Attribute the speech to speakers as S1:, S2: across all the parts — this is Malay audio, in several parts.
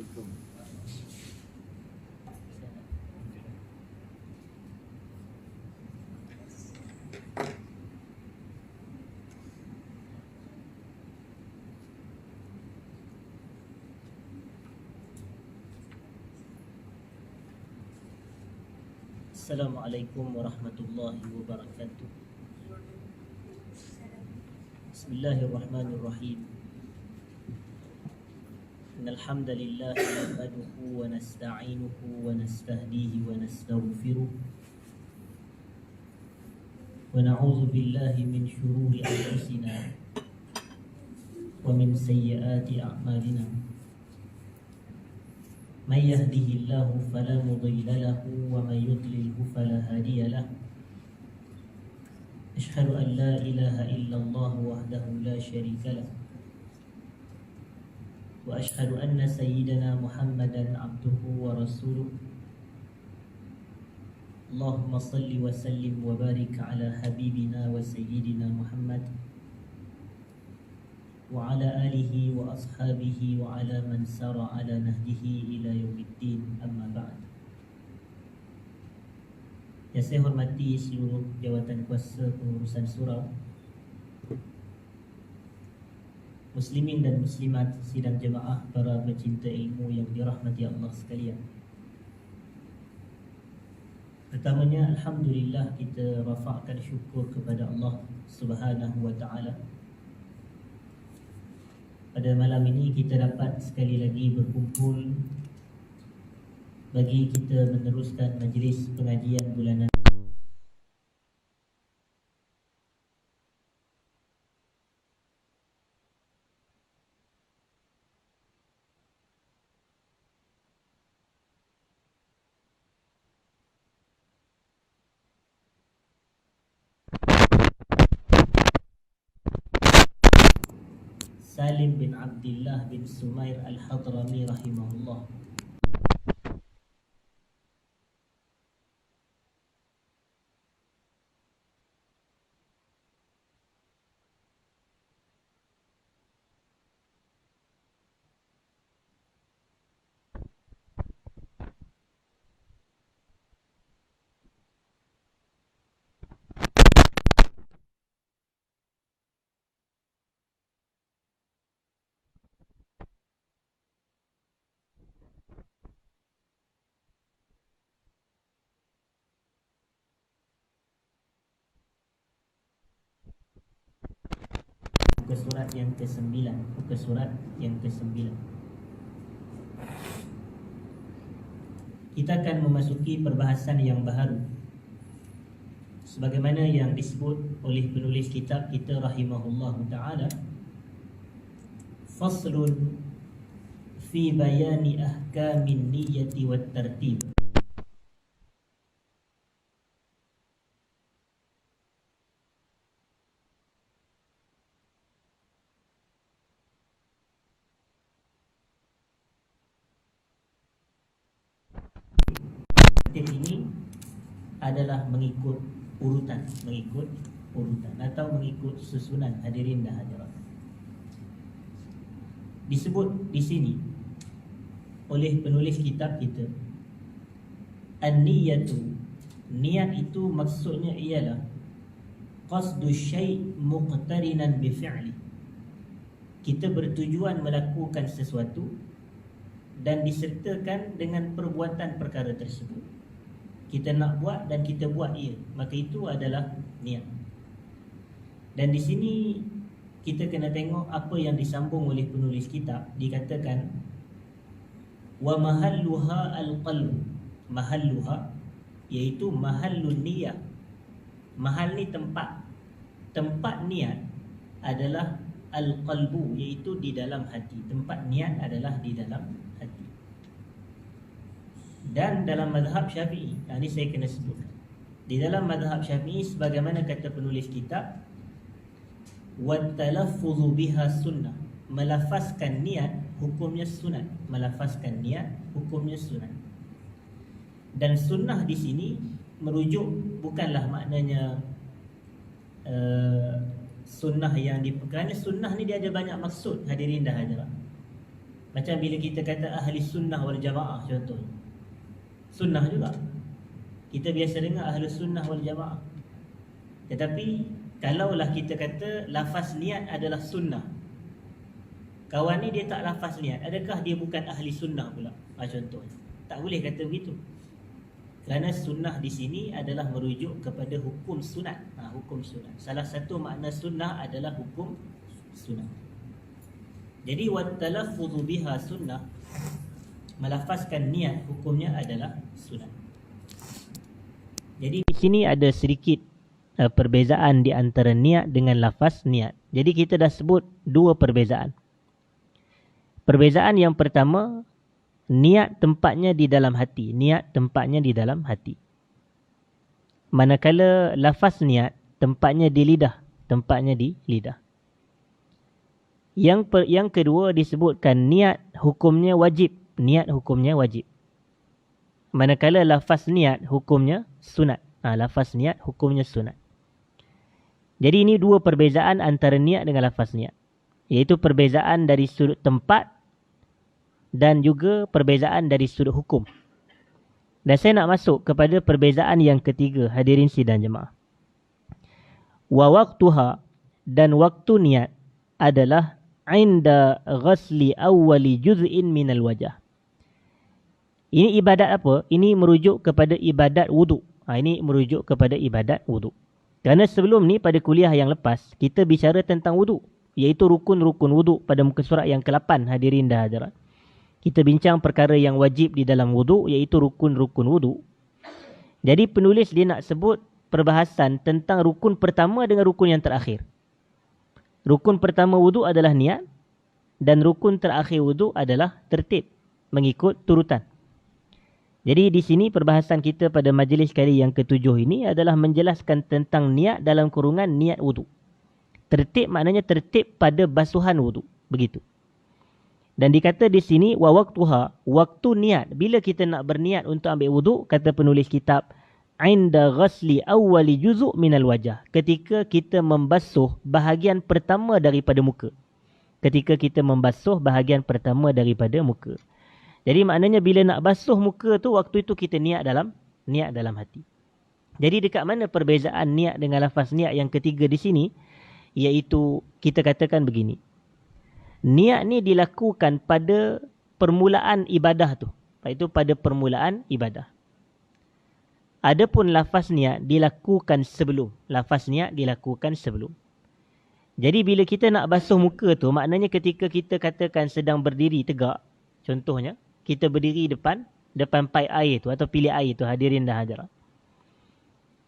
S1: Assalamualaikum.
S2: Assalamualaikum warahmatullahi wabarakatuh. Bismillahirrahmanirrahim. Innal hamdalillah nahmaduhu wa nasta'inuhu wa nastahdihi wa nastaghfiruh wa na'udzu billahi min shururi anfusina wa min sayyiati a'malina. من يهده الله فلا مضل له ومن يضلله فلا هادي له أشهد أن لا إله إلا الله وحده لا شريك له وأشهد أن سيدنا محمدا عبده ورسوله اللهم صل وسلم وبارك على حبيبنا وسيدنا محمد وعلى آله وأصحابه وعلى من سار على نهجه إلى يوم الدين أما بعد. Yang saya hormati seluruh jawatan kuasa pengurusan surau, muslimin dan muslimat sidang jemaah, para pecinta ilmu yang dirahmati Allah sekalian. Pertamanya, alhamdulillah, kita rafa'kan syukur kepada Allah Subhanahu wa taala. Pada malam ini kita dapat sekali lagi berkumpul bagi kita meneruskan majlis pengajian bulanan Salim bin Abdullah bin Sumair Al-Hadrami rahimahullah. Muka surat yang ke-9. Muka surat yang ke-9. Kita akan memasuki perbahasan yang baharu, sebagaimana yang disebut oleh penulis kitab kita rahimahullah ta'ala, Faslun fi bayani ahkamin niyyati wat tartib. Ini adalah mengikut urutan atau mengikut susunan, hadirin dan hadirat. Disebut di sini oleh penulis kitab kita, an-niyatu, niat itu maksudnya ialah qasdu syai' muqtarinan bi fi'li. Kita bertujuan melakukan sesuatu dan disertakan dengan perbuatan perkara tersebut. Kita nak buat dan kita buat ia, maka itu adalah niat. Dan di sini kita kena tengok apa yang disambung oleh penulis kitab. Dikatakan wa mahalluha al-qalb. Mahalluha iaitu mahallun niyah. Mahal ni tempat. Tempat niat adalah al-qalbu, iaitu di dalam hati. Tempat niat adalah di dalam hati. Dan dalam mazhab Syafi'i, ini saya kena sebutkan, di dalam mazhab Syafi'i, sebagaimana kata penulis kitab, wat talaffuzu biha sunnah, melafazkan niat hukumnya sunat. Melafazkan niat hukumnya sunat. Dan sunnah di sini merujuk, bukanlah maknanya sunnah yang kerana sunnah ni dia ada banyak maksud, hadirin dan hadirat. Macam bila kita kata ahli sunnah wal jamaah contoh. Sunnah juga. Kita biasa dengar ahli sunnah wal jamaah. Tetapi kalaulah kita kata lafaz niat adalah sunnah, kawan ni dia tak lafaz niat, adakah dia bukan ahli sunnah pula? Contoh. Tak boleh kata begitu. Kerana sunnah di sini adalah merujuk kepada hukum sunat. Hukum sunat. Salah satu makna sunnah adalah hukum sunat. Jadi watalaffuzu biha sunnah, melafazkan niat hukumnya adalah sunat. Jadi di sini ada sedikit perbezaan di antara niat dengan lafaz niat. Jadi kita dah sebut dua perbezaan. Perbezaan yang pertama, niat tempatnya di dalam hati. Niat tempatnya di dalam hati. Manakala lafaz niat tempatnya di lidah. Tempatnya di lidah. Yang kedua disebutkan niat hukumnya wajib. Niat hukumnya wajib. Manakala lafaz niat hukumnya sunat. Lafaz niat hukumnya sunat. Jadi ini dua perbezaan antara niat dengan lafaz niat. Iaitu perbezaan dari sudut tempat dan juga perbezaan dari sudut hukum. Dan saya nak masuk kepada perbezaan yang ketiga, hadirin sidang jemaah. Wa waqtuha, dan waktu niat adalah inda ghasli awwali juz'in minal wajah. Ini ibadat apa? Ini merujuk kepada ibadat wuduk. Ini merujuk kepada ibadat wuduk. Kerana sebelum ni pada kuliah yang lepas, kita bicara tentang wuduk, iaitu rukun-rukun wuduk pada muka surat yang ke-8, hadirin dan hadirat. Kita bincang perkara yang wajib di dalam wuduk, iaitu rukun-rukun wuduk. Jadi penulis dia nak sebut perbahasan tentang rukun pertama dengan rukun yang terakhir. Rukun pertama wuduk adalah niat, dan rukun terakhir wuduk adalah tertib, mengikut turutan. Jadi di sini perbahasan kita pada majlis kali yang ke-7 ini adalah menjelaskan tentang niat dalam kurungan niat wuduk. Tertib maknanya tertib pada basuhan wuduk. Begitu. Dan dikata di sini wa waqtuha, waktu niat. Bila kita nak berniat untuk ambil wuduk, kata penulis kitab, inda ghasli awwali juzu' minal wajah. Ketika kita membasuh bahagian pertama daripada muka. Ketika kita membasuh bahagian pertama daripada muka. Jadi maknanya bila nak basuh muka tu, waktu itu kita niat dalam hati. Jadi dekat mana perbezaan niat dengan lafaz niat yang ketiga di sini? Iaitu kita katakan begini. Niat ni dilakukan pada permulaan ibadah tu. Iaitu pada permulaan ibadah. Adapun lafaz niat dilakukan sebelum. Lafaz niat dilakukan sebelum. Jadi bila kita nak basuh muka tu, maknanya ketika kita katakan sedang berdiri tegak, contohnya, kita berdiri depan paip air tu atau pilih air tu, hadirin dan hadirat.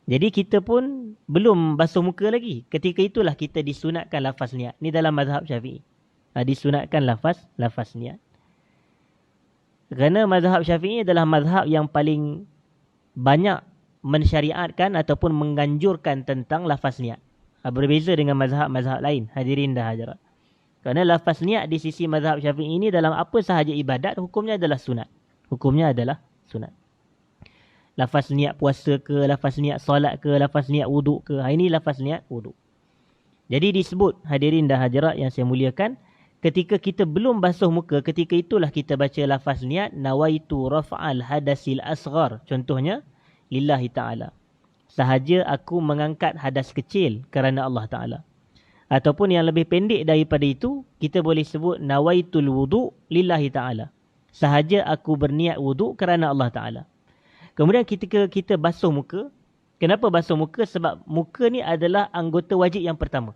S2: Jadi kita pun belum basuh muka lagi. Ketika itulah kita disunatkan lafaz niat. Ni dalam mazhab Syafi'i. Disunatkan lafaz niat. Kerana mazhab Syafi'i adalah mazhab yang paling banyak mensyariatkan ataupun menganjurkan tentang lafaz niat. Berbeza dengan mazhab-mazhab lain, hadirin dan hadirat. Kerana lafaz niat di sisi mazhab Syafi'i ini dalam apa sahaja ibadat, hukumnya adalah sunat. Hukumnya adalah sunat. Lafaz niat puasa ke, lafaz niat solat ke, lafaz niat wuduk ke. Ini lafaz niat wuduk. Jadi disebut, hadirin dan hadirat yang saya muliakan, ketika kita belum basuh muka, ketika itulah kita baca lafaz niat, nawaitu raf'al hadasil asghar. Contohnya, lillahi ta'ala. Sahaja aku mengangkat hadas kecil kerana Allah Ta'ala. Ataupun yang lebih pendek daripada itu, kita boleh sebut nawaitul wudu' lillahi ta'ala. Sahaja aku berniat wudu' kerana Allah Ta'ala. Kemudian ketika kita basuh muka, kenapa basuh muka? Sebab muka ni adalah anggota wajib yang pertama.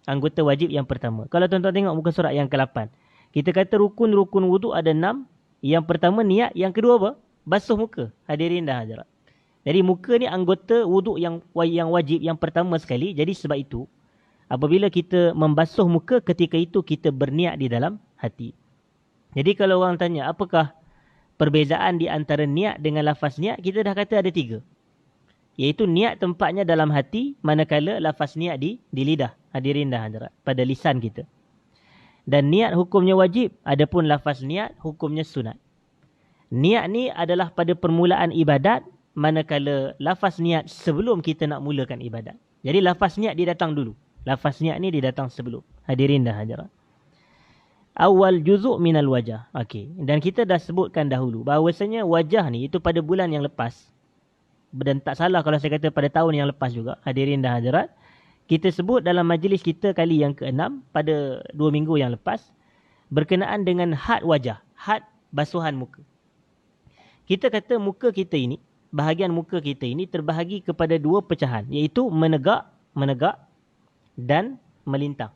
S2: Anggota wajib yang pertama. Kalau tuan-tuan tengok muka surat yang ke-8, kita kata rukun-rukun wudu' ada 6. Yang pertama niat, yang kedua apa? Basuh muka. Hadirin dan hadirat. Jadi muka ni anggota wudu' yang wajib yang pertama sekali. Jadi sebab itu, apabila kita membasuh muka, ketika itu kita berniat di dalam hati. Jadi kalau orang tanya, apakah perbezaan di antara niat dengan lafaz niat? Kita dah kata ada 3. Iaitu niat tempatnya dalam hati, manakala lafaz niat di lidah. Hadirin dan hadirat, pada lisan kita. Dan niat hukumnya wajib, adapun lafaz niat hukumnya sunat. Niat ni adalah pada permulaan ibadat, manakala lafaz niat sebelum kita nak mulakan ibadat. Jadi lafaz niat dia datang dulu. Lafaz niat ni dia datang sebelum. Hadirin dan hadirat. awal juzuk minal wajah. Okey. Dan kita dah sebutkan dahulu bahawasanya wajah ni itu pada bulan yang lepas. Dan tak salah kalau saya kata pada tahun yang lepas juga, hadirin dan hadirat. Kita sebut dalam majlis kita kali yang ke-6 pada 2 minggu yang lepas berkenaan dengan had wajah, had basuhan muka. Kita kata muka kita ini, bahagian muka kita ini terbahagi kepada 2 pecahan, iaitu menegak dan melintang.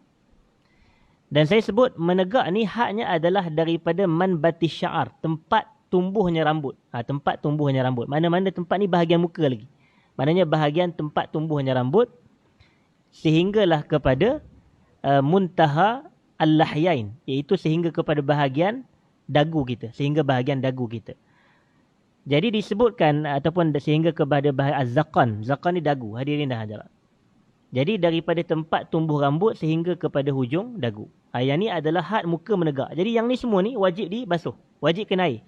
S2: Dan saya sebut menegak ni haknya adalah daripada manbatis sya'ar, tempat tumbuhnya rambut. Tempat tumbuhnya rambut. Mana-mana tempat ni bahagian muka lagi. Maknanya bahagian tempat tumbuhnya rambut sehinggalah kepada muntaha al-lahyain, iaitu sehingga kepada bahagian dagu kita, sehingga bahagian dagu kita. Jadi disebutkan ataupun sehingga kepada bahagian az-zaqan. Zaqan ni dagu, hadirin dan hadirat. Jadi daripada tempat tumbuh rambut sehingga kepada hujung dagu. Yang ni adalah had muka menegak. Jadi yang ni semua ni wajib dibasuh, wajib kena air.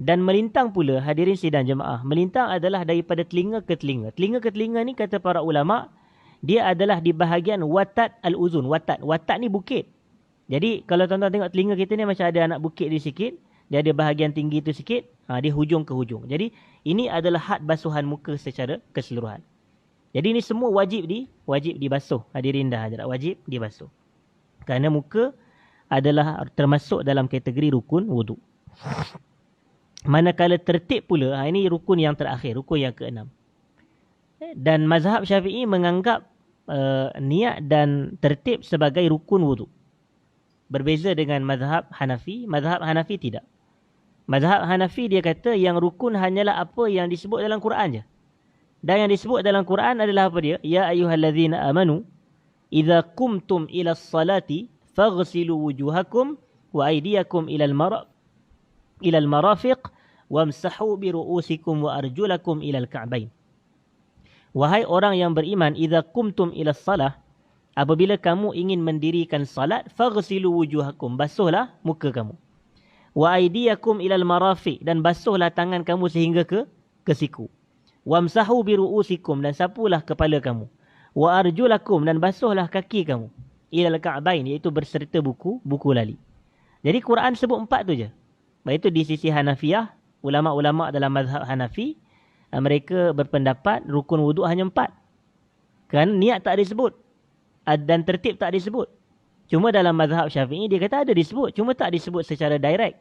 S2: Dan melintang pula, hadirin sidang jemaah, melintang adalah daripada telinga ke telinga. Telinga ke telinga ni kata para ulama, dia adalah di bahagian watat al-uzun. Watat ni bukit. Jadi kalau tuan-tuan tengok telinga kita ni macam ada anak bukit di sikit. Dia ada bahagian tinggi tu sikit. Dia hujung ke hujung. Jadi ini adalah had basuhan muka secara keseluruhan. Jadi ini semua wajib dibasuh. Hadirin dan hadirat, wajib dibasuh. Kerana muka adalah termasuk dalam kategori rukun wuduk. Manakala tertib pula, ini rukun yang terakhir, rukun yang ke-6. Dan mazhab Syafi'i menganggap niat dan tertib sebagai rukun wuduk. Berbeza dengan mazhab Hanafi. Mazhab Hanafi tidak. Mazhab Hanafi dia kata yang rukun hanyalah apa yang disebut dalam Quran je. Dan yang disebut dalam Quran adalah apa dia? Ya ayyuhallazina amanu idza qumtum ila salati faghsilu wujuhakum wa aydiyakum ila al-marafiq wamsahu bi ru'usikum wa arjulakum ila al-ka'bain. Wahai orang yang beriman, idza qumtum ila salah, apabila kamu ingin mendirikan salat, faghsilu wujuhakum, basuhlah muka kamu. Wa aydiyakum ila al-marafiq, dan basuhlah tangan kamu sehingga ke siku. Wamsahu bi ru'usikum, dan sapulah kepala kamu. Wa arjulakum, dan basuhlah kaki kamu. Ila al-ka'bain, iaitu berserta buku lali. Jadi Quran sebut 4 tu je. Baik itu di sisi Hanafiyah, ulama-ulama dalam mazhab Hanafi, mereka berpendapat rukun wuduk hanya 4. Kan niat tak disebut. Dan tertib tak disebut. Cuma dalam mazhab Syafi'i dia kata ada disebut. Cuma tak disebut secara direct.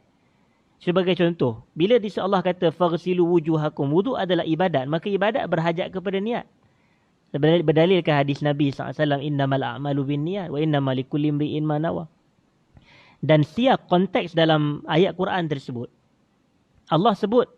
S2: Sebagai contoh, bila Allah kata faghsilu wujuhakum, wuduk adalah ibadat. Maka ibadat berhajat kepada niat. Berdalilkan hadis Nabi SAW, innamal a'malu bin niat wa innamal likulli imri'in ma nawa. Dan siap konteks dalam ayat Quran tersebut, Allah sebut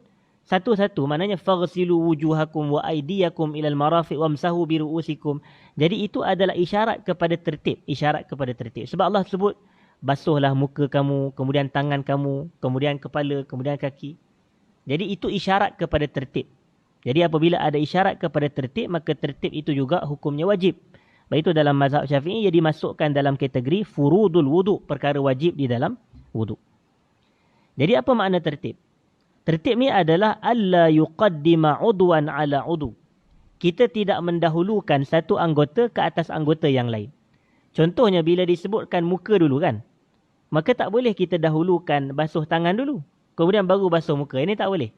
S2: satu-satu, maknanya faghsilu wujuhakum wa aydiyakum ilal marafiq wamsahu bi ru'usikum. Jadi itu adalah isyarat kepada tertib, Sebab Allah sebut basuhlah muka kamu, kemudian tangan kamu, kemudian kepala, kemudian kaki. Jadi itu isyarat kepada tertib. Jadi apabila ada isyarat kepada tertib, maka tertib itu juga hukumnya wajib. Baik itu dalam mazhab Syafi'i ia dimasukkan dalam kategori furudul wuduk, perkara wajib di dalam wuduk. Jadi apa makna tertib? Tertib ni adalah alla yuqaddima udwan ala udu. Kita tidak mendahulukan satu anggota ke atas anggota yang lain. Contohnya bila disebutkan muka dulu kan, maka tak boleh kita dahulukan basuh tangan dulu, kemudian baru basuh muka. Ini tak boleh.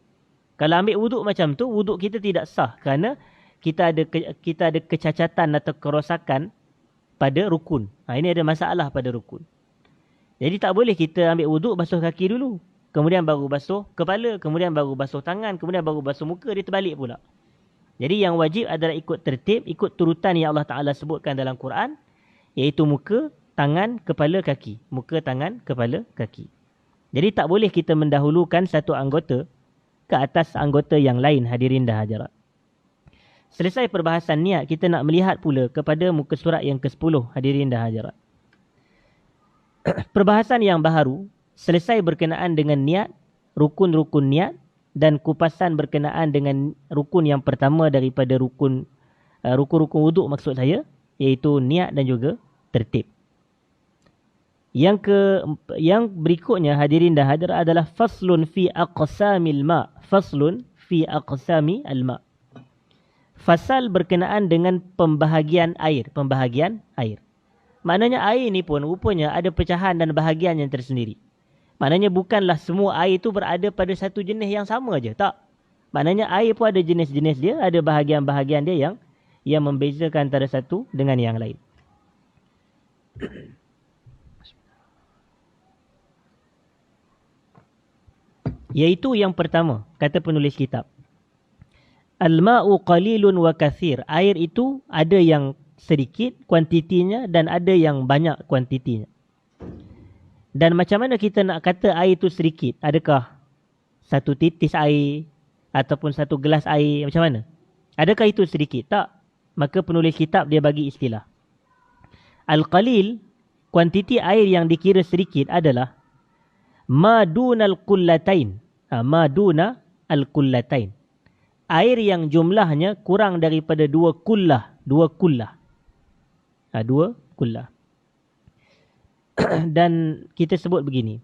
S2: Kalau ambil wuduk macam tu, wuduk kita tidak sah kerana kita ada kecacatan atau kerosakan pada rukun. Ini ada masalah pada rukun. Jadi tak boleh kita ambil wuduk basuh kaki dulu, kemudian baru basuh kepala, kemudian baru basuh tangan, kemudian baru basuh muka, dia terbalik pula. Jadi yang wajib adalah ikut tertib, ikut turutan yang Allah Ta'ala sebutkan dalam Quran, iaitu muka, tangan, kepala, kaki. Muka, tangan, kepala, kaki. Jadi tak boleh kita mendahulukan satu anggota ke atas anggota yang lain, hadirin dan hadirat. Selesai perbahasan niat, kita nak melihat pula kepada muka surat yang ke-10, hadirin dan hadirat. Perbahasan yang baharu, selesai berkenaan dengan niat, rukun-rukun niat, dan kupasan berkenaan dengan rukun yang pertama daripada rukun-rukun wuduk maksud saya, iaitu niat dan juga tertib. Yang berikutnya, hadirin dan hadirat, adalah faslun fi aqsamil ma'. Faslun fi aqsami al-ma'. Fasal berkenaan dengan pembahagian air. Maknanya air ni pun rupanya ada pecahan dan bahagian yang tersendiri. Maknanya bukanlah semua air itu berada pada satu jenis yang sama je. Tak. Maknanya air pun ada jenis-jenis dia, ada bahagian-bahagian dia yang membezakan antara satu dengan yang lain. Iaitu yang pertama, kata penulis kitab. Al-ma'u qalilun wa kathir. Air itu ada yang sedikit kuantitinya dan ada yang banyak kuantitinya. Dan macam mana kita nak kata air itu sedikit? Adakah satu titis air ataupun satu gelas air? Macam mana? Adakah itu sedikit? Tak. Maka penulis kitab dia bagi istilah. Al-qalil, kuantiti air yang dikira sedikit adalah madunal qullatain. Maduna al-qullatain. Air yang jumlahnya kurang daripada 2 kullah. 2 kullah. 2 kullah. Dan kita sebut begini.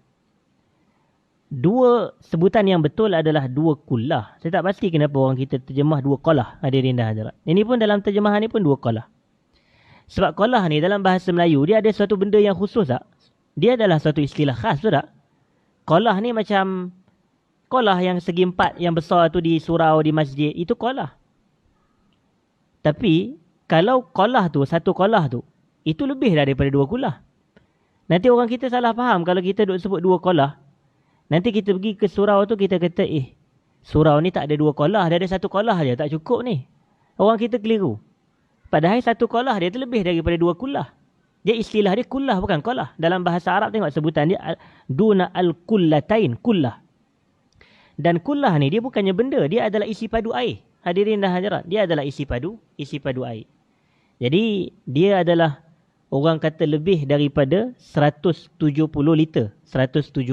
S2: 2 sebutan yang betul adalah 2 kullah. Saya tak pasti kenapa orang kita terjemah 2 qalah. Hadirin dan hadirat. Ini pun dalam terjemahan ni pun 2 qalah. Sebab qalah ni dalam bahasa Melayu, dia ada suatu benda yang khusus tak? Dia adalah suatu istilah khas, betul tak? Qalah ni macam qalah yang segi 4 yang besar tu di surau, di masjid. Itu qalah. Tapi, kalau qalah tu, satu qalah tu, itu lebih daripada 2 kullah. Nanti orang kita salah faham kalau kita duk sebut 2 qalah. Nanti kita pergi ke surau tu, kita kata, surau ni tak ada 2 qalah, dia ada 1 qalah je, tak cukup ni. Orang kita keliru. Padahal 1 qalah dia tu lebih daripada 2 kullah. Dia istilah dia kullah bukan qalah. Dalam bahasa Arab tengok sebutan dia duna al-kullatain, kullah. Dan kullah ni dia bukannya benda, dia adalah isi padu air. Hadirin dan hadirat, dia adalah isi padu air. Jadi dia adalah orang kata lebih daripada 170 liter. 170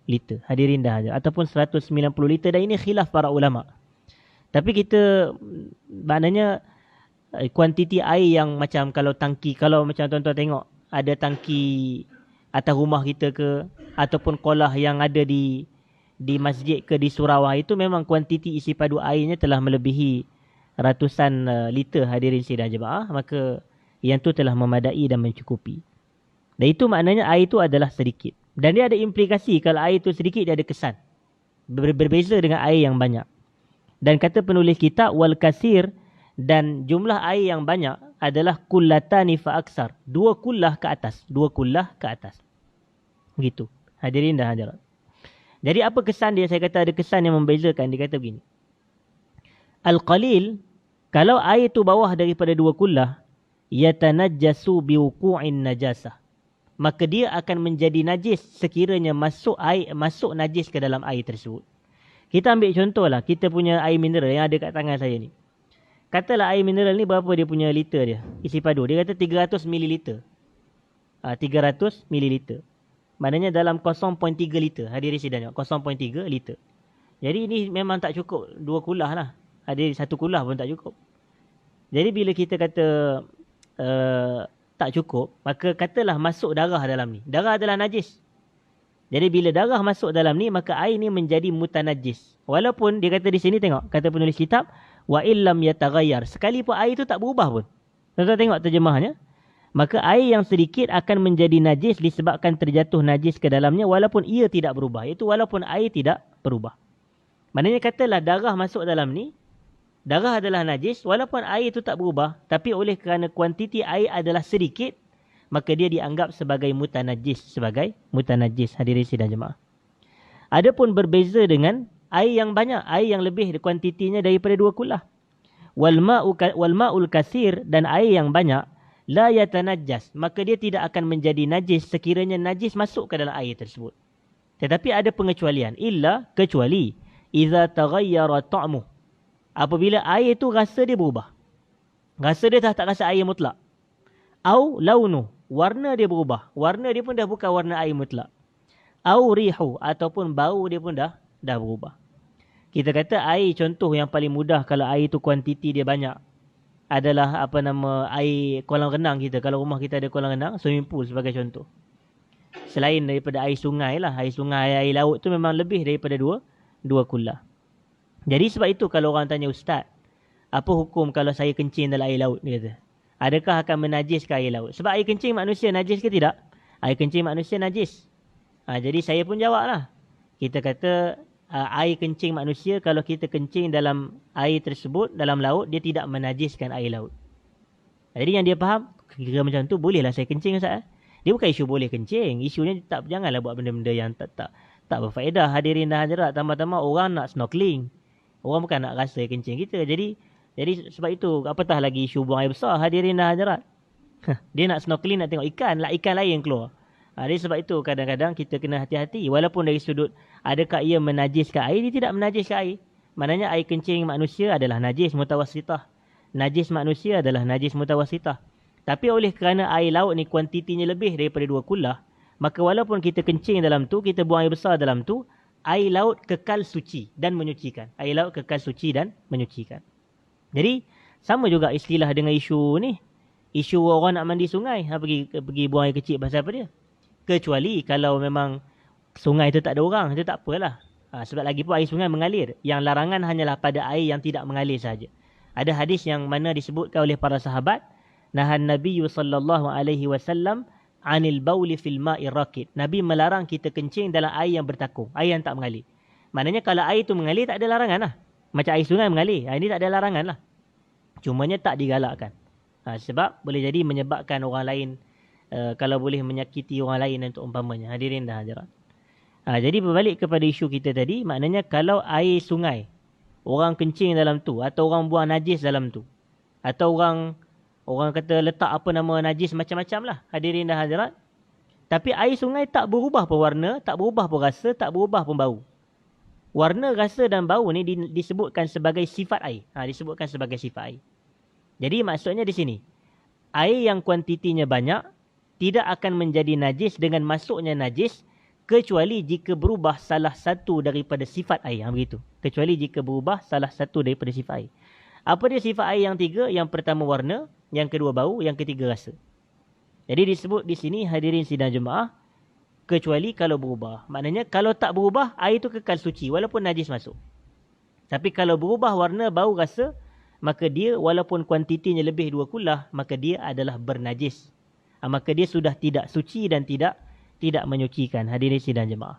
S2: liter. Hadirin dan hadirat. Ataupun 190 liter. Dan ini khilaf para ulama. Tapi kita, maknanya kuantiti air yang macam kalau tangki, kalau macam tuan-tuan tengok, ada tangki atas rumah kita ke, ataupun kolah yang ada di masjid ke, di surau, itu memang kuantiti isi padu airnya telah melebihi ratusan liter, hadirin sidang jemaah. Maka yang tu telah memadai dan mencukupi. Dan itu maknanya air itu adalah sedikit. Dan dia ada implikasi, kalau air itu sedikit dia ada kesan. Berbeza dengan air yang banyak. Dan kata penulis kitab, wal kasir, dan jumlah air yang banyak adalah kullatani fa aksar. 2 kullah ke atas. 2 kullah ke atas. Begitu. Hadirin dan hadirat. Jadi apa kesan dia? Saya kata ada kesan yang membezakan. Dia kata begini. Al-qalil, kalau air itu bawah daripada 2 kullah, yatanajjasu biwuqu'in najasah. Maka dia akan menjadi najis sekiranya masuk najis ke dalam air tersebut. Kita ambil contohlah, kita punya air mineral yang ada kat tangan saya ni. Katalah air mineral ni berapa dia punya liter dia, isi padu. Dia kata 300 ml. 300 ml. Maknanya dalam 0.3 liter. Hadirin sidang, 0.3 liter. Jadi ini memang tak cukup 2 kullah lah. Hadirin 1 kullah pun tak cukup. Jadi bila kita kata tak cukup, maka katalah masuk darah dalam ni. Darah adalah najis. Jadi bila darah masuk dalam ni, maka air ni menjadi mutanajis. Walaupun dia kata di sini, tengok, kata penulis kitab, wa illam yataghayyar. Sekalipun air itu tak berubah pun. Tuan-tuan tengok terjemahnya. Maka air yang sedikit akan menjadi najis disebabkan terjatuh najis ke dalamnya walaupun ia tidak berubah. Iaitu walaupun air tidak berubah. Maknanya katalah darah masuk dalam ni, darah adalah najis walaupun air itu tak berubah. Tapi oleh kerana kuantiti air adalah sedikit, maka dia dianggap sebagai mutanajis. Sebagai mutanajis, hadirin sidang jemaah. Adapun berbeza dengan air yang banyak, air yang lebih kuantitinya daripada 2 kullah. Wal ma'ul kasir, dan air yang banyak, la yatanajjas, maka dia tidak akan menjadi najis sekiranya najis masuk ke dalam air tersebut. Tetapi ada pengecualian, illa, kecuali idza taghayyara ta'mu, apabila air itu rasa dia berubah. Rasa dia tak rasa air mutlak. Au launu, warna dia berubah. Warna dia pun dah bukan warna air mutlak. Au rihu, ataupun bau dia pun dah berubah. Kita kata air, contoh yang paling mudah kalau air itu kuantiti dia banyak, adalah air kolam renang kita. Kalau rumah kita ada kolam renang, swimming pool sebagai contoh. Selain daripada air sungai lah, air sungai, air laut tu memang lebih daripada 2 kullah. Jadi sebab itu kalau orang tanya, ustaz, apa hukum kalau saya kencing dalam air laut? Dia kata, Adakah akan menajiskan air laut? Sebab air kencing manusia najis ke tidak? Air kencing manusia najis. Jadi saya pun jawablah. Kita kata air kencing manusia, kalau kita kencing dalam air tersebut, dalam laut, dia tidak menajiskan air laut. Jadi yang dia faham, kira macam tu, bolehlah saya kencing Ustaz. Dia bukan isu boleh kencing. Isunya janganlah buat benda-benda yang tak berfaedah. Hadirin dan hadirat, tambah-tambah orang nak snorkeling. Orang bukan nak rasa kencing kita. Jadi sebab itu, apatah lagi isu buang air besar, hadirin dan hadirat. Dia nak snorkeling, nak tengok ikan, lah ikan lain keluar. Jadi sebab itu kadang-kadang kita kena hati-hati. Walaupun dari sudut adakah ia menajiskan air, dia tidak menajiskan air. Maknanya air kencing manusia adalah najis mutawassitah. Najis manusia adalah najis mutawassitah. Tapi oleh kerana air laut ni kuantitinya lebih daripada 2 kullah, maka walaupun kita kencing dalam tu, kita buang air besar dalam tu, air laut kekal suci dan menyucikan. Air laut kekal suci dan menyucikan. Jadi sama juga istilah dengan isu ni. Isu orang nak mandi sungai, pergi buang air kecil pasal apa dia? Kecuali kalau memang sungai tu tak ada orang, itu tak apalah. Sebab lagi pun air sungai mengalir. Yang larangan hanyalah pada air yang tidak mengalir sahaja. Ada hadis yang mana disebutkan oleh para sahabat, nahan Nabi sallallahu alaihi wasallam anil bauli fil ma'ir rakid. Nabi melarang kita kencing dalam air yang bertakung, air yang tak mengalir. Maknanya kalau air tu mengalir tak ada larangan lah. Macam air sungai mengalir, ini tak ada larangan lah. Cumanya tak digalakkan. Sebab boleh jadi menyebabkan orang lain, kalau boleh menyakiti orang lain untuk umpamanya. Hadirin dan hadirat. Jadi berbalik kepada isu kita tadi, maknanya kalau air sungai, orang kencing dalam tu, atau orang buang najis dalam tu, atau orang kata letak apa nama najis macam-macam lah, hadirin dan hadirat. Tapi air sungai tak berubah pun warna, tak berubah pun rasa, tak berubah pun bau. Warna, rasa dan bau ni disebutkan sebagai sifat air. Disebutkan sebagai sifat air. Jadi maksudnya di sini, air yang kuantitinya banyak tidak akan menjadi najis dengan masuknya najis, kecuali jika berubah salah satu daripada sifat air. Begitu. Kecuali jika berubah salah satu daripada sifat air. Apa dia sifat air yang 3? Yang pertama warna, yang kedua bau, yang ketiga rasa. Jadi disebut di sini, hadirin sidang jemaah, kecuali kalau berubah. Maknanya kalau tak berubah, air itu kekal suci walaupun najis masuk. Tapi kalau berubah warna, bau, rasa, maka dia walaupun kuantitinya lebih 2 kullah, maka dia adalah bernajis. Maka dia sudah tidak suci dan tidak menyucikan. Hadirin sidang jemaah.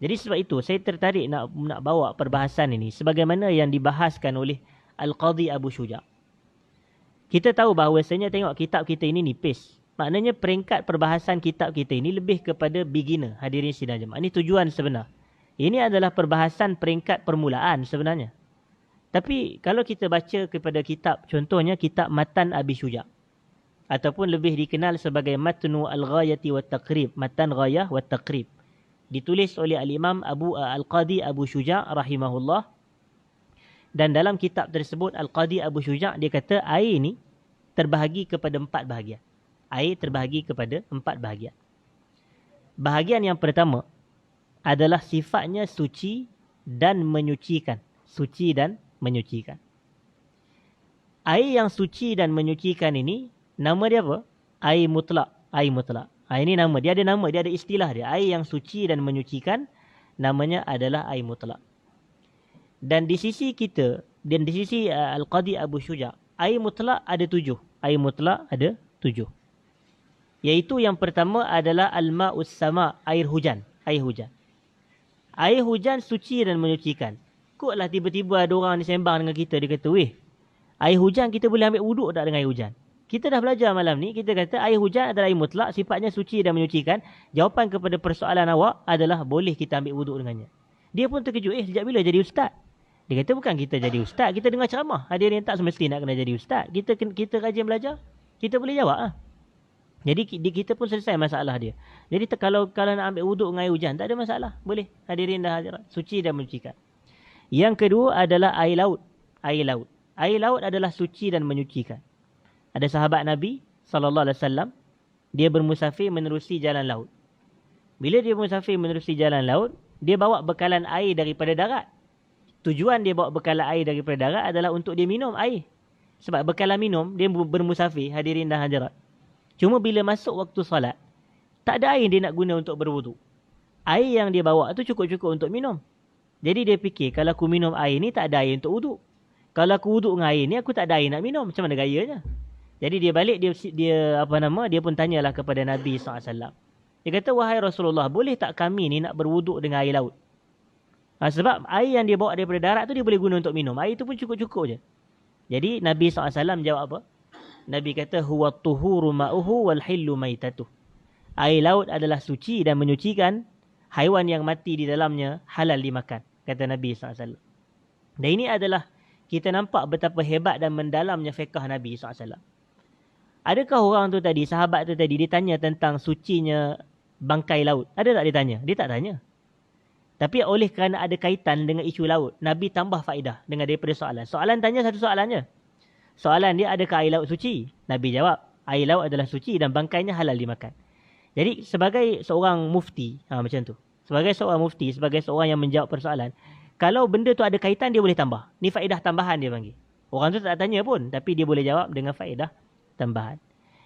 S2: Jadi sebab itu saya tertarik nak bawa perbahasan ini sebagaimana yang dibahaskan oleh Al-Qadhi Abu Syuja'. Kita tahu bahawasanya tengok kitab kita ini nipis. Maknanya peringkat perbahasan kitab kita ini lebih kepada beginner, hadirin sidang jemaah. Ini tujuan sebenar. Ini adalah perbahasan peringkat permulaan sebenarnya. Tapi kalau kita baca kepada kitab, contohnya kitab Matan Abi Syuja', ataupun lebih dikenal sebagai Matnu Al-Ghayati wa Taqrib, Matan Ghayah wa Taqrib, ditulis oleh Al-Imam Al-Qadhi Abu Syuja' rahimahullah. Dan dalam kitab tersebut Al-Qadhi Abu Syuja' dia kata air ini terbahagi kepada 4 bahagian. Air terbahagi kepada 4 bahagian. Bahagian yang pertama adalah sifatnya suci dan menyucikan. Suci dan menyucikan. Air yang suci dan menyucikan ini, nama dia apa? Air mutlak. Air mutlak. Ini nama. Dia ada nama, dia ada istilah dia. Air yang suci dan menyucikan, namanya adalah air mutlak. Dan di sisi kita, dan di sisi Al-Qadhi Abu Syuja', air mutlak ada 7. Air mutlak ada 7. Iaitu yang pertama adalah al-ma'us sama', air hujan. Air hujan. Air hujan suci dan menyucikan. Koklah tiba-tiba ada orang ni sembang dengan kita, dia kata, weh, air hujan kita boleh ambil wuduk tak dengan air hujan? Kita dah belajar malam ni, kita kata air hujan adalah air mutlak, sifatnya suci dan menyucikan. Jawapan kepada persoalan awak adalah boleh kita ambil wuduk dengannya. Dia pun terkejut, sejak bila jadi ustaz? Dia kata bukan kita jadi ustaz, kita dengar ceramah. Hadirin tak semesti nak kena jadi ustaz. Kita rajin belajar, kita boleh jawab. Jadi kita pun selesai masalah dia. Jadi kalau nak ambil wuduk dengan air hujan, tak ada masalah. Boleh. Hadirin dan hadirat. Suci dan menyucikan. Yang kedua adalah air laut. Air laut. Air laut adalah suci dan menyucikan. Ada sahabat Nabi SAW, dia bermusafir menerusi jalan laut. Bila dia bermusafir menerusi jalan laut, dia bawa bekalan air daripada darat. Tujuan dia bawa bekalan air daripada darat adalah untuk dia minum air. Sebab bekalan minum, dia bermusafir, hadirin dan hadirat. Cuma bila masuk waktu solat, tak ada air dia nak guna untuk berwuduk. Air yang dia bawa tu cukup-cukup untuk minum. Jadi dia fikir, kalau aku minum air ni tak ada air untuk wuduk. Kalau aku wuduk dengan air ni, aku tak ada air nak minum. Macam mana gayanya? Jadi dia balik, dia pun tanyalah kepada Nabi SAW. Dia kata, wahai Rasulullah, boleh tak kami ni nak berwuduk dengan air laut? Sebab air yang dia bawa daripada darat tu dia boleh guna untuk minum. Air tu pun cukup-cukup je. Jadi Nabi SAW jawab apa? Nabi kata, huwa tuhuru ma'uhu wal hillu maitatuh. Air laut adalah suci dan menyucikan. Haiwan yang mati di dalamnya halal dimakan, kata Nabi SAW. Dan ini adalah, kita nampak betapa hebat dan mendalamnya fiqh Nabi SAW. Adakah orang tu tadi, sahabat tu tadi, ditanya tentang sucinya bangkai laut? Ada tak ditanya? Dia tak tanya. Tapi oleh kerana ada kaitan dengan isu laut, Nabi tambah faedah dengan daripada soalan. Soalan tanya satu soalannya. Soalan dia, adakah air laut suci? Nabi jawab, air laut adalah suci dan bangkainya halal dimakan. Jadi sebagai seorang mufti, macam tu. Sebagai seorang mufti, sebagai seorang yang menjawab persoalan, kalau benda tu ada kaitan, dia boleh tambah. Ni faedah tambahan dia panggil. Orang tu tak tanya pun, tapi dia boleh jawab dengan faedah tambahan.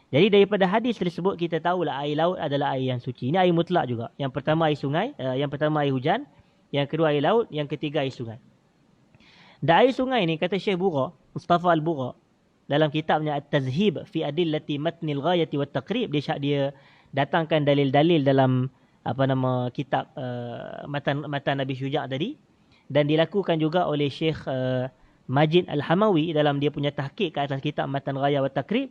S2: Jadi daripada hadis tersebut kita tahulah air laut adalah air yang suci. Ini air mutlak juga. Yang pertama air sungai, yang pertama air hujan, yang kedua air laut, yang ketiga air sungai. Dan air sungai ni kata Syekh Bura, Mustafa Al-Bura, dalam kitabnya At-Tazhib fi Adillati Matnil Ghayati wat Taqrib, dia datangkan dalil-dalil dalam kitab matan Nabi Syuja' tadi, dan dilakukan juga oleh Syekh Majid Al-Hamawi dalam dia punya tahqiq ke atas kitab Matan Ghayat wat Taqrib.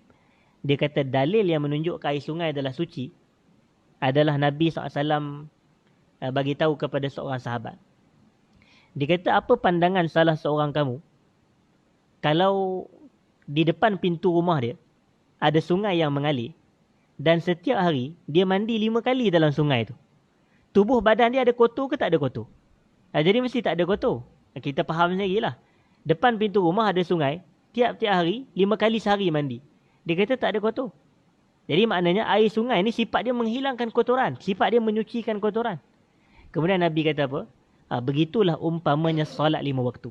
S2: Dia kata dalil yang menunjukkan air sungai adalah suci adalah Nabi SAW bagi tahu kepada seorang sahabat. Dia kata, apa pandangan salah seorang kamu kalau di depan pintu rumah dia ada sungai yang mengalir dan setiap hari dia mandi 5 kali dalam sungai tu. Tubuh badan dia ada kotor ke tak ada kotor? Jadi mesti tak ada kotor. Kita faham sendirilah. Depan pintu rumah ada sungai, tiap-tiap hari 5 kali sehari mandi. Dia kata tak ada kotor. Jadi maknanya air sungai ni sifat dia menghilangkan kotoran. Sifat dia menyucikan kotoran. Kemudian Nabi kata apa? Begitulah umpamanya solat 5 waktu.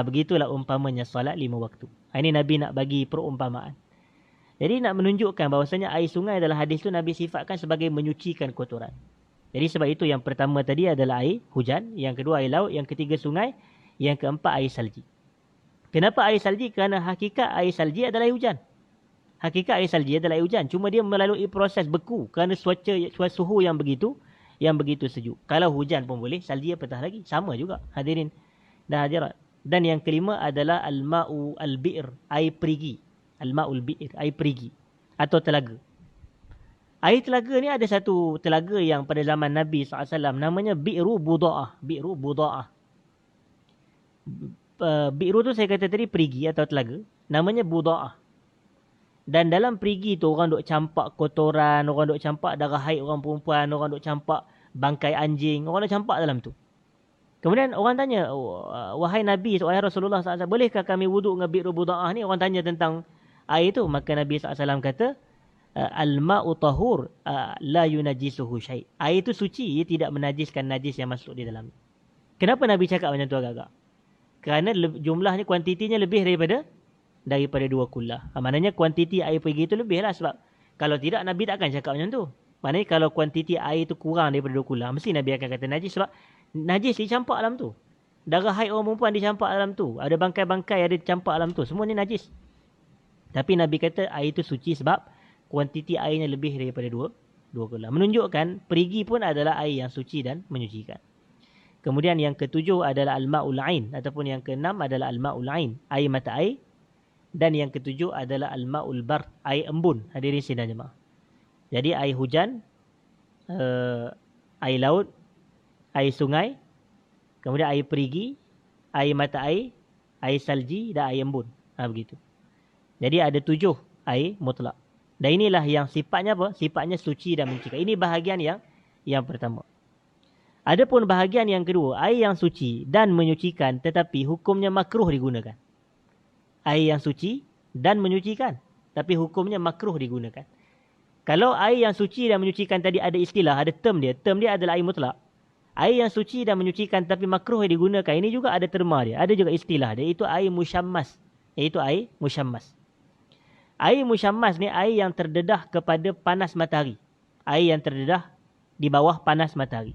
S2: Begitulah umpamanya solat 5 waktu. Ini Nabi nak bagi perumpamaan. Jadi nak menunjukkan bahawasanya air sungai dalam hadis tu Nabi sifatkan sebagai menyucikan kotoran. Jadi sebab itu yang pertama tadi adalah air hujan. Yang kedua air laut. Yang ketiga sungai. Yang keempat air salji. Kenapa air salji? Kerana hakikat air salji adalah air hujan. Hakikat air salji adalah air hujan. Cuma dia melalui proses beku kerana suhu yang begitu sejuk. Kalau hujan pun boleh, salji apatah lagi. Sama juga hadirin dan hadirat. Dan yang kelima adalah al-ma'u al-bi'r, air perigi. Al-ma'ul bi'r, air perigi atau telaga. Air telaga ni ada satu telaga yang pada zaman Nabi SAW namanya Bi'ru Buda'ah. Bi'ru Buda'ah. Bi'ru tu saya kata tadi perigi atau telaga. Namanya Buda'ah. Dan dalam perigi tu orang duk campak kotoran, orang duk campak darah haid orang perempuan, orang duk campak bangkai anjing, orang duk campak dalam tu. Kemudian orang tanya, wahai Nabi, wahai Rasulullah SAW, bolehkah kami wuduk dengan Bi'ru Buda'ah ni? Orang tanya tentang air tu. Maka Nabi SAW kata, al-ma'u tahur la yunajisuhu syai'. Air itu suci, ia tidak menajiskan najis yang masuk di dalam. Kenapa Nabi cakap macam tu agak-agak? Kerana jumlahnya, kuantitinya lebih daripada 2 kullah. Maknanya kuantiti air pergi itu lebih lah. Sebab kalau tidak Nabi tak akan cakap macam tu. Maknanya kalau kuantiti air itu kurang daripada 2 kullah, mesti Nabi akan kata najis. Sebab najis dicampak dalam tu. Darah haid orang perempuan dicampak dalam tu. Ada bangkai-bangkai ada dicampak dalam tu. Semua ni najis. Tapi Nabi kata air itu suci sebab kuantiti airnya lebih daripada 2 kullah. Menunjukkan perigi pun adalah air yang suci dan menyucikan. Kemudian yang ketujuh adalah al-ma'ul ain. Ataupun yang keenam adalah al-ma'ul ain, air mata air. Dan yang ketujuh adalah al-ma'ul bar, air embun. Hadirin sidang jemaah. Jadi air hujan, air laut, air sungai, kemudian air perigi, air mata air, air salji dan air embun. Begitu. Jadi ada 7 air mutlak. Dan inilah yang sifatnya apa? Sifatnya suci dan menyucikan. Ini bahagian yang pertama. Adapun bahagian yang kedua, air yang suci dan menyucikan tetapi hukumnya makruh digunakan. Air yang suci dan menyucikan, tapi hukumnya makruh digunakan. Kalau air yang suci dan menyucikan tadi ada istilah, ada term dia. Term dia adalah air mutlak. Air yang suci dan menyucikan tapi makruh digunakan, ini juga ada terma dia. Ada juga istilah dia, itu air musyammas. Iaitu air musyammas. Air musyammas ni air yang terdedah kepada panas matahari. Air yang terdedah di bawah panas matahari.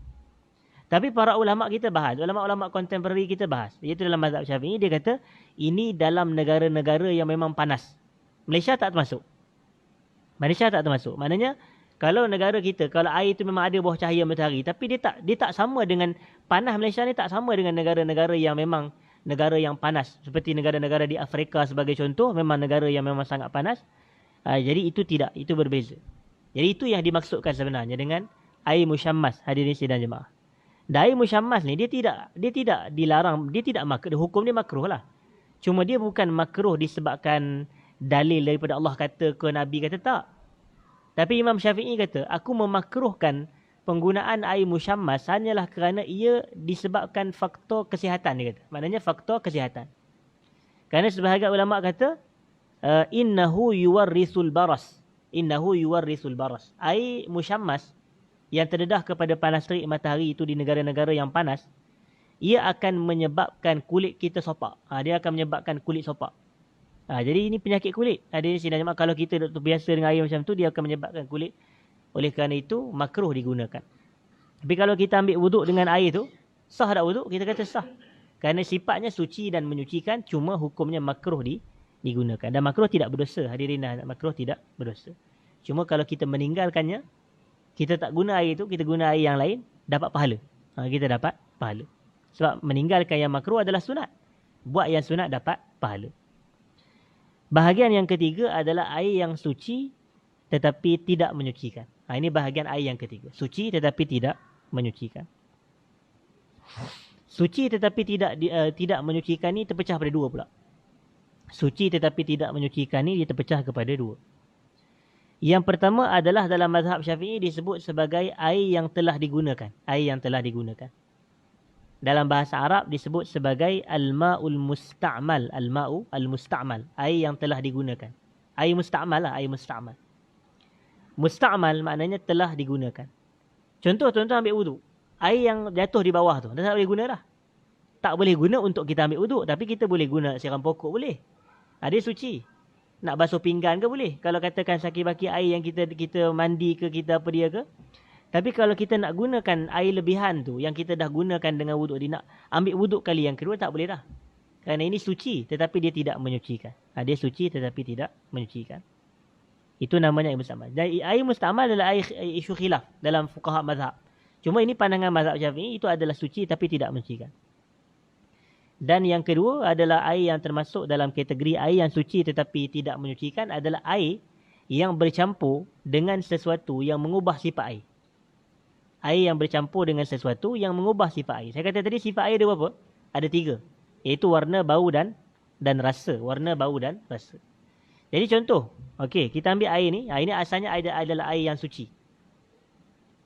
S2: Tapi para ulama kita bahas, ulama-ulama kontemporari kita bahas. Iaitu dalam mazhab Syafi'i, dia kata ini dalam negara-negara yang memang panas. Malaysia tak termasuk. Malaysia tak termasuk. Maknanya kalau negara kita, kalau air itu memang ada bawah cahaya matahari, tapi dia tak sama dengan panas Malaysia ni, tak sama dengan negara-negara yang memang negara yang panas. Seperti negara-negara di Afrika sebagai contoh, memang negara yang memang sangat panas. Jadi itu tidak, itu berbeza. Jadi itu yang dimaksudkan sebenarnya dengan air musyammas, hadirin sidang jemaah. Dan air musyammas ni dia tidak dilarang, dia tidak makruh, hukum dia makruh lah. Cuma dia bukan makruh disebabkan dalil daripada Allah kata ke Nabi kata, tak. Tapi Imam Syafi'i kata, aku memakruhkan penggunaan air musyammas hanyalah kerana ia disebabkan faktor kesihatan, dia kata. Maknanya faktor kesihatan. Kerana sebahagian ulama kata, innahu yuwarrisul baras. Innahu yuwarrisul baras. Air musyammas yang terdedah kepada panas terik matahari itu di negara-negara yang panas, ia akan menyebabkan kulit kita sopak. Dia akan menyebabkan kulit sopak. Jadi ini penyakit kulit. Ada sidang jemaah, kalau kita terbiasa dengan air macam tu, dia akan menyebabkan kulit. Oleh kerana itu, makruh digunakan. Tapi kalau kita ambil wuduk dengan air tu, sah tak wuduk? Kita kata sah. Kerana sifatnya suci dan menyucikan, cuma hukumnya makruh digunakan. Dan makruh tidak berdosa. Hadirin, makruh tidak berdosa. Cuma kalau kita meninggalkannya, kita tak guna air tu, kita guna air yang lain, dapat pahala. Kita dapat pahala. Sebab meninggalkan yang makruh adalah sunat. Buat yang sunat dapat pahala. Bahagian yang ketiga adalah air yang suci tetapi tidak menyucikan. Ini bahagian air yang ketiga. Suci tetapi tidak menyucikan. Suci tetapi tidak menyucikan ni terpecah pada dua pula. Suci tetapi tidak menyucikan ni dia terpecah kepada dua. Yang pertama adalah dalam mazhab Syafi'i disebut sebagai air yang telah digunakan. Air yang telah digunakan. Dalam bahasa Arab disebut sebagai al-ma'ul musta'mal. Al-ma'u al-musta'mal. Air yang telah digunakan. Air musta'mal lah. Air musta'mal. Musta'mal maknanya telah digunakan. Contoh, tuan-tuan ambil wuduk. Air yang jatuh di bawah tu, dah tak boleh guna dah. Tak boleh guna untuk kita ambil wuduk. Tapi kita boleh guna siram pokok boleh. Dia suci. Nak basuh pinggan ke boleh. Kalau katakan sakit-baki air yang kita mandi ke, kita apa dia ke. Tapi kalau kita nak gunakan air lebihan tu, yang kita dah gunakan dengan wuduk, dia nak ambil wuduk kali yang kedua, tak boleh dah. Kerana ini suci tetapi dia tidak menyucikan. Dia suci tetapi tidak menyucikan. Itu namanya air mustamal. Dan air mustamal adalah air isu khilaf dalam fuqaha mazhab. Cuma ini pandangan mazhab Syafi'i, itu adalah suci tapi tidak menyucikan. Dan yang kedua adalah air yang termasuk dalam kategori air yang suci tetapi tidak menyucikan adalah air yang bercampur dengan sesuatu yang mengubah sifat air. Air yang bercampur dengan sesuatu yang mengubah sifat air. Saya kata tadi sifat air ada berapa? Ada 3. Iaitu warna, bau dan rasa. Warna, bau dan rasa. Jadi contoh. Okey, kita ambil air ni. Air ni asalnya adalah air yang suci.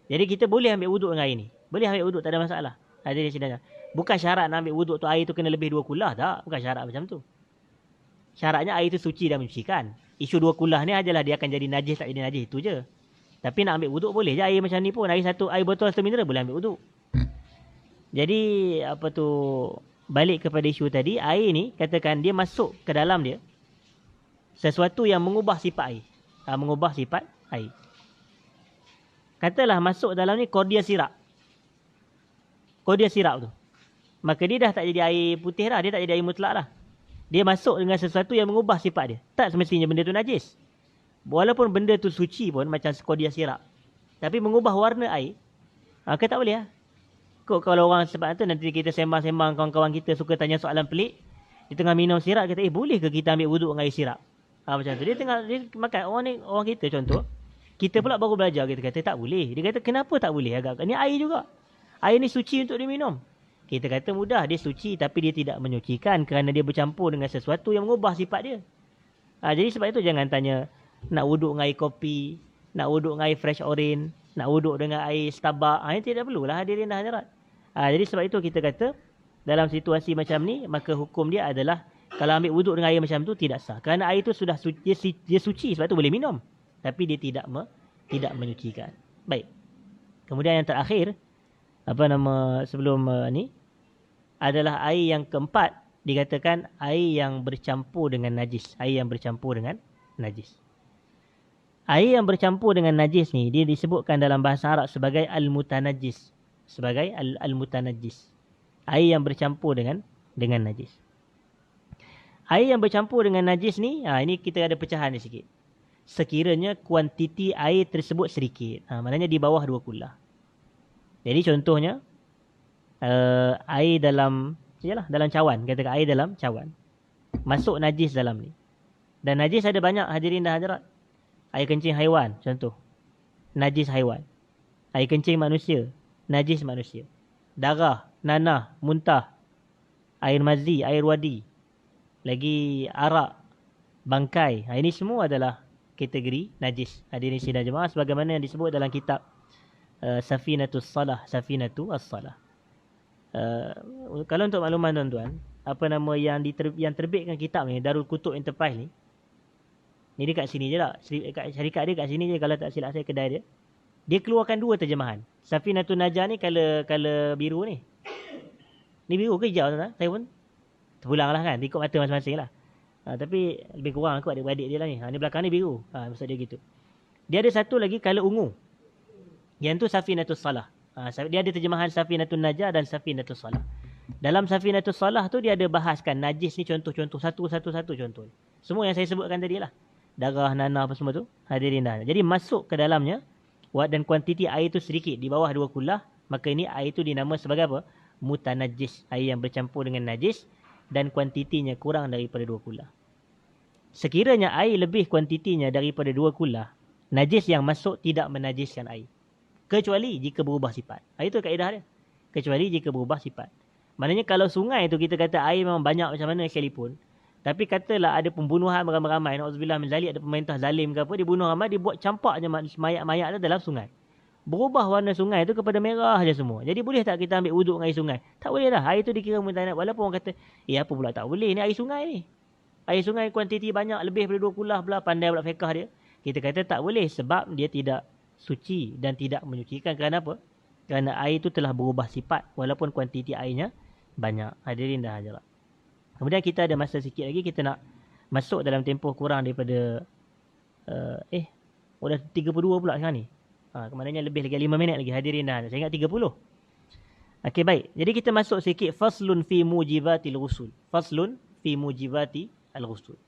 S2: Jadi kita boleh ambil wuduk dengan air ni. Boleh ambil wuduk, tak ada masalah. Jadi sebenarnya bukan syarat nak ambil wuduk tu air tu kena lebih 2 kulah. Tak, bukan syarat macam tu. Syaratnya air tu suci dan menyucikan. Isu 2 kulah ni adalah dia akan jadi najis tak jadi najis. Itu je. Tapi nak ambil wuduk boleh je air macam ni pun. Air botol 1 mineral boleh ambil wuduk. Jadi balik kepada isu tadi, air ni katakan dia masuk ke dalam dia sesuatu yang mengubah sifat air. Mengubah sifat air. Katalah masuk dalam ni kordia sirap. Kordia sirap tu. Maka dia dah tak jadi air putih dah. Dia tak jadi air mutlak dah. Dia masuk dengan sesuatu yang mengubah sifat dia. Tak semestinya benda tu najis. Walaupun benda tu suci pun macam kordia sirap. Tapi mengubah warna air. Tak boleh lah. Kok kalau orang sebab tu nanti kita sembang-sembang kawan-kawan kita suka tanya soalan pelik. Di tengah minum sirap kata, boleh ke kita ambil wuduk dengan air sirap? Macam tu. Dia makan. Orang kita contoh. Kita pula baru belajar. Kita kata tak boleh. Dia kata kenapa tak boleh? Ni air juga. Air ni suci untuk diminum. Kita kata mudah. Dia suci tapi dia tidak menyucikan. Kerana dia bercampur dengan sesuatu yang mengubah sifat dia. Jadi sebab itu jangan tanya. Nak wuduk dengan air kopi, nak wuduk dengan air fresh orange, nak wuduk dengan air Starbucks. Ini tidak perlulah hadirin dah hadirat. Jadi sebab itu kita kata, dalam situasi macam ni, maka hukum dia adalah, kalau ambil wuduk dengan air macam tu, tidak sah. Kerana air itu sudah dia suci, sebab itu boleh minum. Tapi dia tidak menyucikan. Baik. Kemudian yang terakhir, sebelum ni, adalah air yang keempat, dikatakan air yang bercampur dengan najis. Air yang bercampur dengan najis. Air yang bercampur dengan najis ni, dia disebutkan dalam bahasa Arab sebagai al-mutanajjis. Sebagai al-mutanajjis. Air yang bercampur dengan najis. Air yang bercampur dengan najis ni, ini kita ada pecahan ni sikit. Sekiranya kuantiti air tersebut sedikit. Maknanya di bawah 2 kula. Jadi contohnya, air dalam, dalam cawan. Katakan air dalam cawan. Masuk najis dalam ni. Dan najis ada banyak, hadirin dan hadirat. Air kencing haiwan, contoh. Najis haiwan. Air kencing manusia, najis manusia. Darah, nanah, muntah. Air mazi, air wadi. Lagi arak, bangkai. Ini semua adalah kategori najis. Hadirin sidang jemaah sebagaimana yang disebut dalam kitab Safinatus Salah, Safinatu As-Salah. Kalau untuk makluman tuan-tuan, apa nama yang terbitkan kitab ni, Darul Kutub Enterprise ni. Ni dekat sini je lah. Syarikat dia kat sini je kalau tak silap saya, kedai dia. Dia keluarkan 2 terjemahan. Safinatun Najah ni color biru ni. Ni biru ke hijau tuan-tuan? Saya pun terpulang lah kan. Ikut mata masing-masing lah. Tapi lebih kurang aku adik-beradik dia lah ni. Ni belakang ni biru. Maksud dia gitu. Dia ada satu lagi color ungu. Yang tu Safinatus Salah. Dia ada terjemahan Safinatun Najah dan Safinatus Salah. Dalam Safinatus Salah tu dia ada bahaskan najis ni contoh-contoh satu-satu contoh. Semua yang saya sebutkan tadi lah. Darah, nanah apa semua tu. Hadirin dah. Jadi masuk ke dalamnya. Dan kuantiti air tu sedikit. Di bawah 2 kulah. Maka ini air tu dinama sebagai apa? Mutanajis. Air yang bercampur dengan najis. Dan kuantitinya kurang daripada 2 kulah. Sekiranya air lebih kuantitinya daripada 2 kulah, najis yang masuk tidak menajiskan air. Kecuali jika berubah sifat. Itu kaedah dia. Kecuali jika berubah sifat. Maknanya kalau sungai tu kita kata air memang banyak macam mana sekalipun. Tapi katalah ada pembunuhan beramai-ramai. Na'udzubillah min zalik, ada pemerintah zalim ke apa. Dia bunuh ramai, dia buat campak je mayat-mayat tu dalam sungai. Berubah warna sungai tu kepada merah je semua. Jadi boleh tak kita ambil wuduk dengan air sungai? Tak boleh dah. Air tu dikira mutanajis. Walaupun orang kata, apa pula tak boleh? Ni air sungai ni. Air sungai kuantiti banyak, lebih daripada 2 kulah pula. Pandai pula fiqah dia. Kita kata tak boleh sebab dia tidak suci dan tidak menyucikan. Kerana apa? Kerana air tu telah berubah sifat. Walaupun kuantiti airnya banyak. Hadirin dah hadirat. Kemudian kita ada masa sikit lagi. Kita nak masuk dalam tempoh kurang daripada... dah 32 pula sekarang ni. Kemaknanya lebih lagi 5 minit lagi. Hadirin dah. Saya ingat 30. Okey, baik. Jadi kita masuk sikit. Faslun fi mujibatil ghusul. Faslun fi mujibati al-ghusul.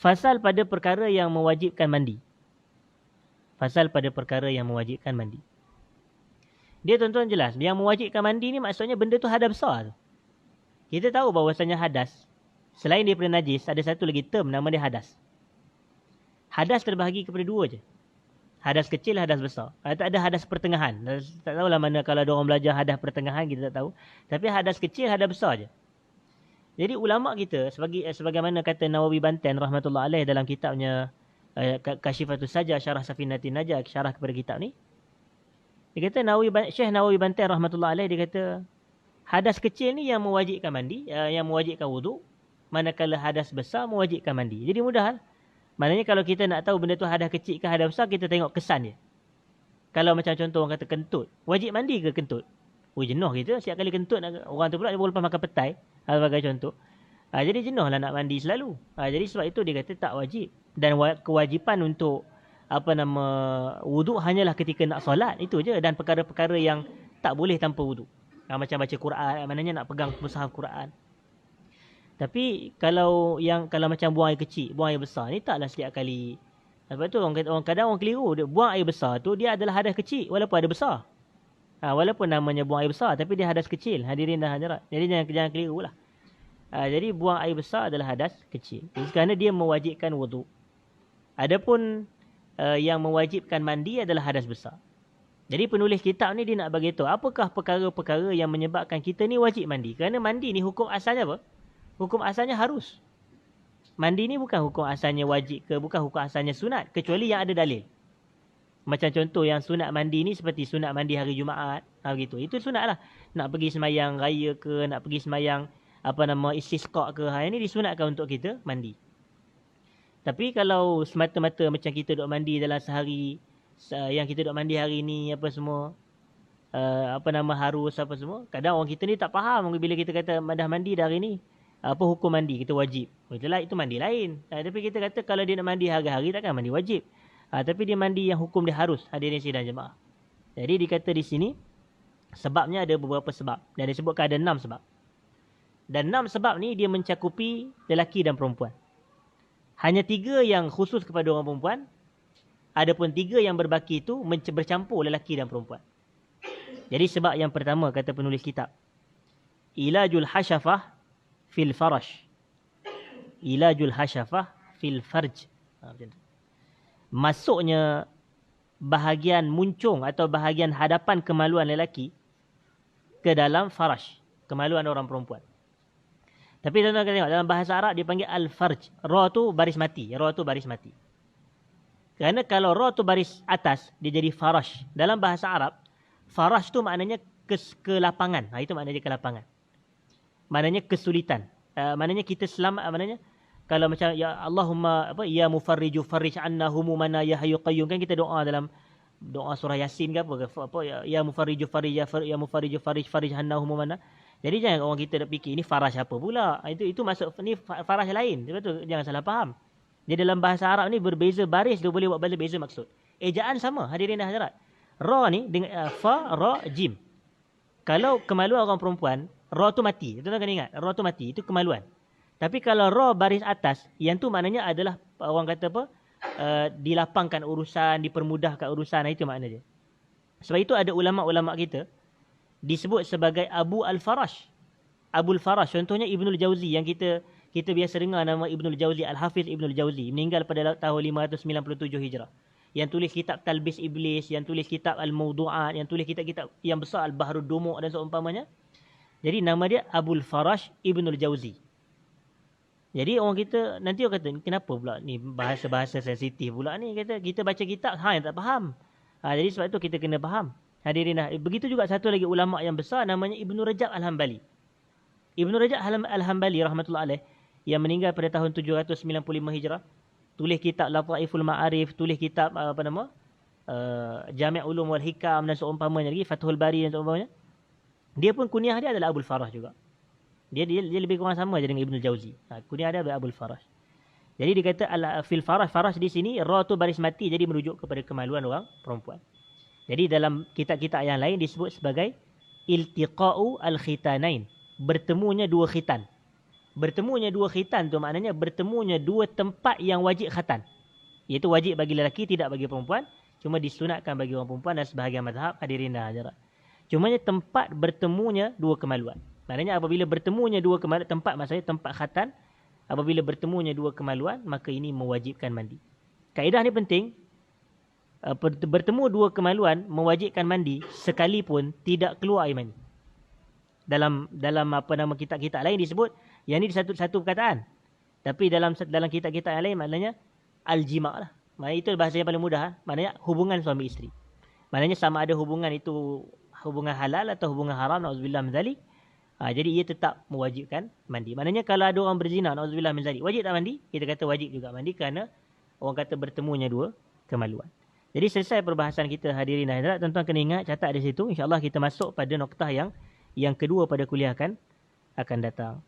S2: Fasal pada perkara yang mewajibkan mandi. Fasal pada perkara yang mewajibkan mandi. Dia tuan-tuan jelas. Yang mewajibkan mandi ni maksudnya benda tu hadas besar tu. Kita tahu bahawasanya hadas. Selain daripada najis, ada satu lagi term nama dia hadas. Hadas terbahagi kepada 2 je. Hadas kecil, hadas besar. Tak ada hadas pertengahan. Tak tahulah mana kalau ada orang belajar hadas pertengahan, kita tak tahu. Tapi hadas kecil, hadas besar je. Jadi ulama' kita, sebagaimana kata Nawawi Banten rahmatullah alaih dalam kitabnya Kashifatus Sajah, Syarah Safinatin Najah, syarah kepada kitab ni. Dia kata, Syekh Nawawi Banten rahmatullah alaih, dia kata, hadas kecil ni yang mewajibkan mandi, yang mewajibkan wuduk. Manakala hadas besar mewajibkan mandi. Jadi mudah lah. Maknanya kalau kita nak tahu benda tu hadas kecil ke hadas besar, kita tengok kesan dia. Kalau macam contoh orang kata kentut. Wajib mandi ke kentut? Jenuh kita. Setiap kali kentut, orang tu pula dia baru lepas makan petai. Sebagai contoh. Jadi jenuh lah nak mandi selalu. Jadi sebab itu dia kata tak wajib. Dan kewajipan untuk wuduk hanyalah ketika nak solat. Itu je. Dan perkara-perkara yang tak boleh tanpa wuduk. Macam baca Quran. Maknanya nak pegang mushaf Quran. Tapi kalau macam buang air kecil, buang air besar ni taklah setiap kali. Sebab tu kadang orang keliru, dia buang air besar tu dia adalah hadas kecil walaupun ada besar. Walaupun namanya buang air besar tapi dia hadas kecil. Hadirin dan hadirat. Jadi jangan kelirulah. Jadi buang air besar adalah hadas kecil. Kerana dia mewajibkan wuduk. Adapun yang mewajibkan mandi adalah hadas besar. Jadi penulis kitab ni dia nak bagi tahu apakah perkara-perkara yang menyebabkan kita ni wajib mandi. Kerana mandi ni hukum asalnya apa? Hukum asalnya harus. Mandi ni bukan hukum asalnya wajib ke, bukan hukum asalnya sunat. Kecuali yang ada dalil. Macam contoh yang sunat mandi ni seperti sunat mandi hari Jumaat. Begitu. Itu sunat lah. Nak pergi semayang raya ke, nak pergi semayang istisqa ke. Ini disunatkan untuk kita mandi. Tapi kalau semata-mata macam kita duduk mandi dalam sehari, yang kita duduk mandi hari ni, apa semua, harus apa semua. Kadang orang kita ni tak faham bila kita kata dah mandi dah hari ni. Apa hukum mandi? Kita wajib. Itulah itu mandi lain. Tapi kita kata kalau dia nak mandi hari-hari takkan mandi wajib. Tapi dia mandi yang hukum dia harus. Hadirin sidang jemaah. Jadi dikata di sini sebabnya ada beberapa sebab. Dan disebutkan ada 6 sebab. Dan 6 sebab ni dia mencakupi lelaki dan perempuan. Hanya 3 yang khusus kepada orang perempuan. Adapun 3 yang berbaki itu bercampur lelaki dan perempuan. Jadi sebab yang pertama kata penulis kitab, ilajul hasyafah fil farash. Ilajul hasyafah fil farj. Masuknya bahagian muncung atau bahagian hadapan kemaluan lelaki ke dalam farash, kemaluan orang perempuan. Tapi tuan-tuan kena tengok, dalam bahasa Arab dia panggil al-farj. Ra tu baris mati. Ra tu baris mati. Kerana kalau ra tu baris atas, dia jadi farash. Dalam bahasa Arab, farash tu maknanya kelapangan. Itu maknanya kelapangan. Maknanya kesulitan. Maknanya kita selamat, maknanya kalau macam ya Allahumma apa ya mufarriju farrij anna humumana ya hayyu qayyum, kan kita doa dalam doa surah Yasin ke apa ya mufarriju farrij ya mufarriju farrij anna humumana. Jadi jangan orang kita nak fikir ini farash apa pula. Itu masuk ni farash lain. Betul, jangan salah faham. Dia dalam bahasa Arab ni berbeza baris, dia boleh buat beza maksud. Ejaan sama, hadirin dan hadirat. Ra ni dengan fa ra jim. Kalau kemaluan orang perempuan, ra tu mati. Tuan-tuan kena ingat, ra tu mati, itu kemaluan. Tapi kalau ra baris atas, yang tu maknanya adalah orang kata apa? Dilapangkan urusan, dipermudahkan urusan, itu makna dia. Sebab itu ada ulama-ulama kita disebut sebagai Abu Al-Farash. Abul Farash, contohnya Ibnul Jauzi yang kita biasa dengar nama Ibnul Jauzi, Al-Hafiz Ibnul Jauzi, meninggal pada tahun 597 Hijrah. Yang tulis kitab Talbis Iblis, yang tulis kitab Al-Mawdu'at, yang tulis kitab-kitab yang besar Al-Bahrud Dumu' dan seumpamanya. Jadi nama dia Abul Farash Ibnul Jauzi. Jadi orang kita nanti orang kata kenapa pula ni bahasa-bahasa sensitif pula ni, kata kita baca kitab yang tak faham. Jadi sebab itu kita kena faham. Hadirin, begitu juga satu lagi ulama yang besar namanya Ibnu Rajab Al-Hambali. Ibnu Rajab Al-Hambali rahmatullah alaih yang meninggal pada tahun 795 Hijrah, tulis kitab Lataiful Ma'arif, tulis kitab Jami' Ulum wal Hikam dan seumpamanya lagi, Fathul Bari dan seumpamanya. Dia pun kunyah dia adalah Abul Farash juga. Dia lebih kurang sama je dengan Ibnul Jauzi. Kunyah dia adalah Abul Farash. Jadi dia kata fil farash, farash di sini ra tu baris mati, jadi merujuk kepada kemaluan orang perempuan. Jadi dalam kitab-kitab yang lain disebut sebagai iltiqa'u al-khitanain, bertemunya dua khitan. Bertemunya dua khitan tu maknanya bertemunya dua tempat yang wajib khatan. Iaitu wajib bagi lelaki, tidak bagi perempuan. Cuma disunatkan bagi orang perempuan dan sebahagian mazhab, hadirin dan hadirat. Cumanya tempat bertemunya dua kemaluan. Maknanya apabila bertemunya dua kemaluan, tempat maksudnya tempat khatan, apabila bertemunya dua kemaluan, maka ini mewajibkan mandi. Kaedah ni penting. Bertemu dua kemaluan mewajibkan mandi sekalipun tidak keluar air mani. Dalam apa nama kitab-kitab lain disebut yang ni satu perkataan. Tapi dalam kitab-kitab yang lain maknanya al-jima' lah. Maknanya itu bahasa yang paling mudah. Maknanya hubungan suami isteri. Maknanya sama ada hubungan itu hubungan halal atau hubungan haram, na'udzubillah min zalik. Jadi ia tetap mewajibkan mandi. Maknanya kalau ada orang berzina, na'udzubillah min zalik, wajib tak mandi? Kita kata wajib juga mandi kerana orang kata bertemunya dua kemaluan. Jadi selesai perbahasan kita, hadirin dan hadirat. Tuan-tuan kena ingat, catat di situ. InsyaAllah kita masuk pada noktah yang kedua pada kuliah akan datang.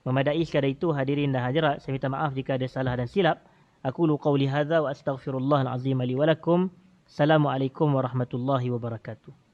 S2: Memadai sekadar itu, hadirin dan hadirat, saya minta maaf jika ada salah dan silap. Aku lu qawli hadza wa astaghfirullahal azim li wa lakum. Assalamualaikum warahmatullahi wabarakatuh.